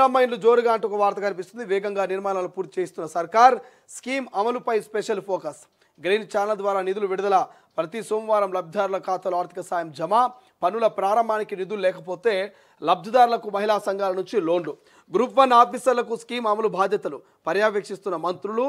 ఇందిరమ్మ ఇండ్లు జోరుగా అంటూ ఒక వార్త కనిపిస్తుంది. వేగంగా నిర్మాణాలు పూర్తి చేస్తున్న సర్కార్ స్కీమ్ అమలుపై స్పెషల్ ఫోకస్. గ్రీన్ ఛానల్ ద్వారా నిధులు విడుదల. ప్రతి సోమవారం లబ్ధిదారుల ఖాతాలో ఆర్థిక సాయం జమ. పనుల ప్రారంభానికి నిధులు లేకపోతే లబ్ధిదారులకు మహిళా సంఘాల నుంచి లోన్లు. గ్రూప్ 1 ఆఫీసర్లకు స్కీమ్ అమలు బాధ్యతలు పర్యవేక్షిస్తున్న మంత్రులు,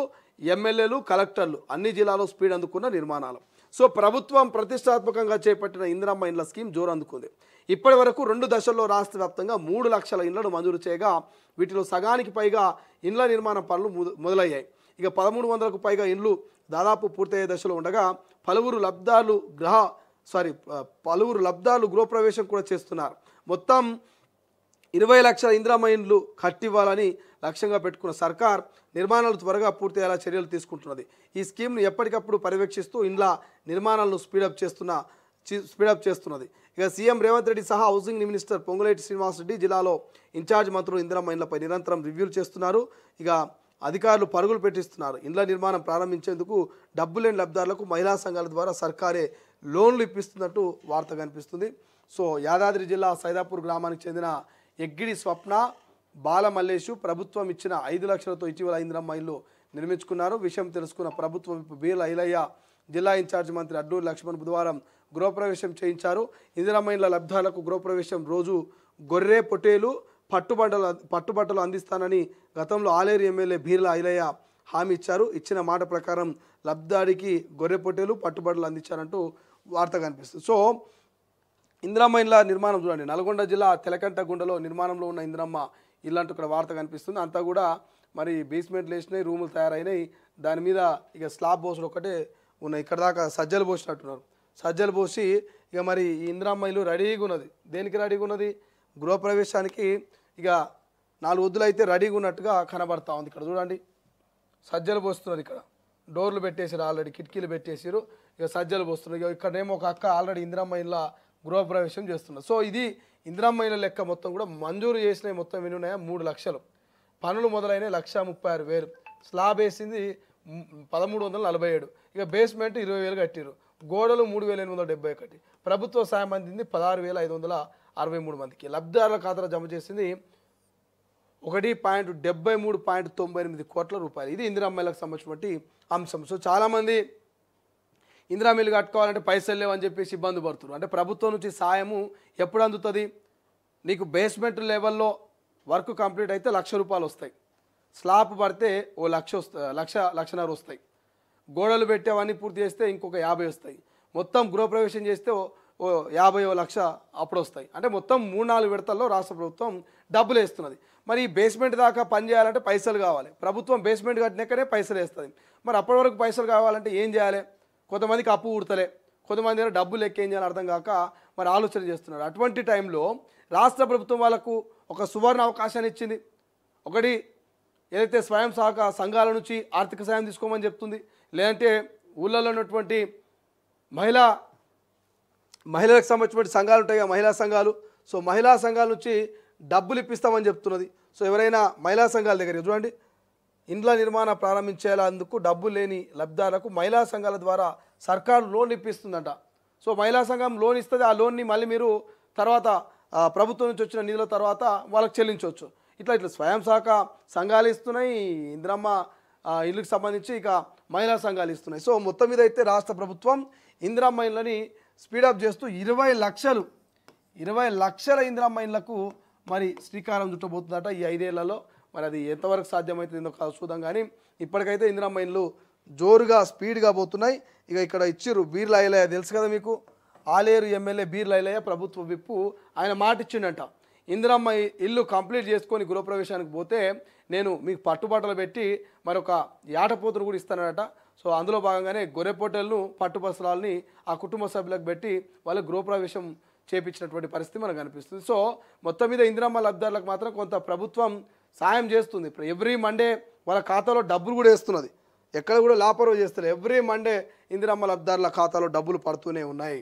ఎమ్మెల్యేలు, కలెక్టర్లు. అన్ని జిల్లాలో స్పీడ్ అందుకున్న నిర్మాణాలు. సో ప్రభుత్వం ప్రతిష్టాత్మకంగా చేపట్టిన ఇందిరమ్మ ఇండ్ల స్కీమ్ జోరు అందుకుంది. ఇప్పటి వరకు 2 దశల్లో రాష్ట్ర వ్యాప్తంగా 3 లక్షల ఇండ్లను మంజూరు చేయగా వీటిలో సగానికి పైగా ఇండ్ల నిర్మాణ పనులు మొదలయ్యాయి. ఇక 1300కు పైగా ఇండ్లు దాదాపు పూర్తయ్యే దశలో ఉండగా పలువురు లబ్ధాలు గృహప్రవేశం కూడా చేస్తున్నారు. మొత్తం 20 లక్షల ఇందిరమ్మ ఇండ్లు కట్టివ్వాలని లక్ష్యంగా పెట్టుకున్న సర్కార్ నిర్మాణాలు త్వరగా పూర్తయ్యేలా చర్యలు తీసుకుంటున్నది. ఈ స్కీమ్ను ఎప్పటికప్పుడు పర్యవేక్షిస్తూ ఇండ్ల నిర్మాణాలను స్పీడప్ చేస్తున్నది. ఇక సీఎం రేవంత్ రెడ్డి సహా హౌసింగ్ మినిస్టర్ పొంగులేటి శ్రీనివాసరెడ్డి జిల్లాలో ఇన్ఛార్జ్ మంత్రులు ఇందిరమ్మ ఇండ్లపై నిరంతరం రివ్యూలు చేస్తున్నారు. ఇక అధికారులు పరుగులు పెట్టిస్తున్నారు. ఇండ్ల నిర్మాణం ప్రారంభించేందుకు డబ్బు లేని లబ్ధిదారులకు మహిళా సంఘాల ద్వారా సర్కారే లోన్లు ఇప్పిస్తున్నట్టు వార్త కనిపిస్తుంది. సో యాదాద్రి జిల్లా సైదాపూర్ గ్రామానికి చెందిన ఎగ్గిడి స్వప్న, బాలమల్లేషు ప్రభుత్వం ఇచ్చిన 5 లక్షలతో ఇటీవల ఇందిరమ్మ ఇల్లు నిర్మించుకున్నారు. విషయం తెలుసుకున్న ప్రభుత్వం బీర్ల ఐలయ్య, జిల్లా ఇన్ఛార్జ్ మంత్రి అడ్డూరి లక్ష్మణ్ బుధవారం గృహప్రవేశం చేయించారు. ఇందిరమ్మ ఇండ్ల లబ్ధిదారులకు గృహప్రవేశం రోజు గొర్రె పొట్టేలు, పట్టుబట్టలు అందిస్తానని గతంలో ఆలేరు ఎమ్మెల్యే బీర్ల ఐలయ్య హామీ ఇచ్చారు. ఇచ్చిన మాట ప్రకారం లబ్ధిదారికి గొర్రె పొట్టేలు, పట్టుబట్టలు అందించారంటూ వార్త కనిపిస్తుంది. సో ఇందిరమ్మ ఇండ్ల నిర్మాణం చూడండి. నల్గొండ జిల్లా తెలకంటగుండలో నిర్మాణంలో ఉన్న ఇందిరమ్మ ఇల్లు అంటూ ఇక్కడ వార్త కనిపిస్తుంది. అంతా కూడా మరి బేస్మెంట్లు వేసినాయి, రూములు తయారైనాయి. దాని మీద ఇక స్లాబ్ పోసులు ఒకటే ఉన్నాయి. ఇక్కడ దాకా సజ్జలు పోసినట్టున్నారు. సజ్జలు పోసి ఇక మరి ఈ ఇందిరమ్మ ఇల్లు రెడీగా ఉన్నది. దేనికి రెడీగా ఉన్నది? గృహప్రవేశానికి ఇక 4 వద్దులు అయితే రెడీగా ఉన్నట్టుగా కనబడతా ఉంది. ఇక్కడ చూడండి, సజ్జలు పోస్తున్నారు. ఇక్కడ డోర్లు పెట్టేసారు, ఆల్రెడీ కిటికీలు పెట్టేసారు. ఇక సజ్జలు పోస్తున్నారు. ఇక ఇక్కడనేమో ఒక అక్క ఆల్రెడీ ఇందిరమ్మ ఇళ్ళ గృహప్రవేశం చేస్తున్నారు. సో ఇది ఇందిరమ్మ ఇళ్ళ లెక్క. మొత్తం కూడా మంజూరు చేసినవి మొత్తం ఎన్ని ఉన్నాయా? 3 లక్షలు. పనులు మొదలైన 1,36,000. స్లాబ్ వేసింది 1,347. ఇక బేస్మెంట్ 20,000 కట్టారు. గోడలు 3,871. ప్రభుత్వ సాయం అందింది 16,563 మందికి. లబ్ధిదారుల ఖాతాలో జమ చేసింది 1,73.98 కోట్ల రూపాయలు. ఇది ఇందిరమ్మ ఇళ్ళకు సంబంధించినటువంటి అంశం. సో చాలామంది ఇందిరమ్మ ఇల్లు కట్టుకోవాలంటే పైసలు లేవని చెప్పేసి ఇబ్బంది పడుతున్నారు. అంటే ప్రభుత్వం నుంచి సాయము ఎప్పుడు అందుతుంది? నీకు బేస్మెంట్ లెవెల్లో వర్క్ కంప్లీట్ అయితే 1,00,000 రూపాయలు వస్తాయి. స్లాబ్ పడితే 1,00,000 వస్తాయి. గోడలు పెట్టేవన్నీ పూర్తి చేస్తే ఇంకొక 50 వస్తాయి. మొత్తం గృహప్రవేశం చేస్తే 50,00,000 అప్పుడు వస్తాయి. అంటే మొత్తం 3-4 విడతల్లో రాష్ట్ర ప్రభుత్వం డబ్బులు వేస్తున్నది. మరి ఈ బేస్మెంట్ దాకా పని చేయాలంటే పైసలు కావాలి. ప్రభుత్వం బేస్మెంట్ కట్టినాకనే పైసలు వేస్తుంది. మరి అప్పటి వరకు పైసలు కావాలంటే ఏం చేయాలి? కొంతమందికి అప్పు ఊడతలే, కొంతమంది దగ్గర డబ్బులు ఏం చేయాలి అర్థం కాక మరి ఆలోచన చేస్తున్నారు. అటువంటి టైంలో రాష్ట్ర ప్రభుత్వం వాళ్ళకు ఒక సువర్ణ అవకాశాన్ని ఇచ్చింది. ఒకటి ఏదైతే స్వయం సహకార సంఘాల నుంచి ఆర్థిక సాయం తీసుకోమని చెప్తుంది. లేదంటే ఊళ్ళలో ఉన్నటువంటి మహిళలకు సంబంధించిన సంఘాలు ఉంటాయి, మహిళా సంఘాలు. సో మహిళా సంఘాల నుంచి డబ్బులు ఇప్పిస్తామని చెప్తున్నది. సో ఎవరైనా మహిళా సంఘాల దగ్గర చూడండి, ఇండ్ల నిర్మాణం ప్రారంభించేందుకు డబ్బులు లేని లబ్ధిదారులకు మహిళా సంఘాల ద్వారా సర్కారు లోన్ ఇప్పిస్తుందంట. సో మహిళా సంఘం లోన్ ఇస్తుంది. ఆ లోన్ని మళ్ళీ మీరు తర్వాత ప్రభుత్వం నుంచి వచ్చిన నిధుల తర్వాత వాళ్ళకి చెల్లించవచ్చు. ఇట్లా స్వయం సహకార సంఘాలు ఇస్తున్నాయి, ఇందిరమ్మ ఇళ్ళకి సంబంధించి ఇక మహిళా సంఘాలు ఇస్తున్నాయి. సో మొత్తం మీద అయితే రాష్ట్ర ప్రభుత్వం ఇందిరమ్మ ఇళ్ళని స్పీడప్ చేస్తూ 20 లక్షల ఇందిరమ్మ ఇళ్ళకు మరి శ్రీకారం చుట్టబోతుందట ఈ 5 ఏళ్లలో. మరి అది ఎంతవరకు సాధ్యమవుతుందో చూద్దాం. కానీ ఇప్పటికైతే ఇందిరమ్మ ఇళ్ళు జోరుగా స్పీడ్గా పోతున్నాయి. ఇక ఇక్కడ ఇచ్చిర్రు బీర్ల ఐలయ్య, తెలుసు కదా మీకు, ఆలేరు ఎమ్మెల్యే బీర్ల ఐలయ్య ప్రభుత్వ విప్పు. ఆయన మాట ఇచ్చిండట, ఇందిరమ్మ ఇల్లు కంప్లీట్ చేసుకొని గృహప్రవేశానికి పోతే నేను మీకు పట్టుబట్టలు పెట్టి మరొక యాటపోతును కూడా ఇస్తానట. సో అందులో భాగంగానే గొర్రెపోటలను, పట్టుపసరాలని ఆ కుటుంబ సభ్యులకు పెట్టి వాళ్ళ గృహప్రవేశం చేపించినటువంటి పరిస్థితి మనకు కనిపిస్తుంది. సో మొత్తం మీద ఇందిరమ్మ లబ్ధిదారులకు మాత్రం కొంత ప్రభుత్వం సాయం చేస్తుంది. ఎవ్రీ మండే వాళ్ళ ఖాతాలో డబ్బులు కూడా వేస్తున్నది. ఎక్కడ కూడా లాపరవ చేస్తారు. ఎవ్రీ మండే ఇందిరమ్మ లబ్ధిదారుల ఖాతాలో డబ్బులు పడుతూనే ఉన్నాయి.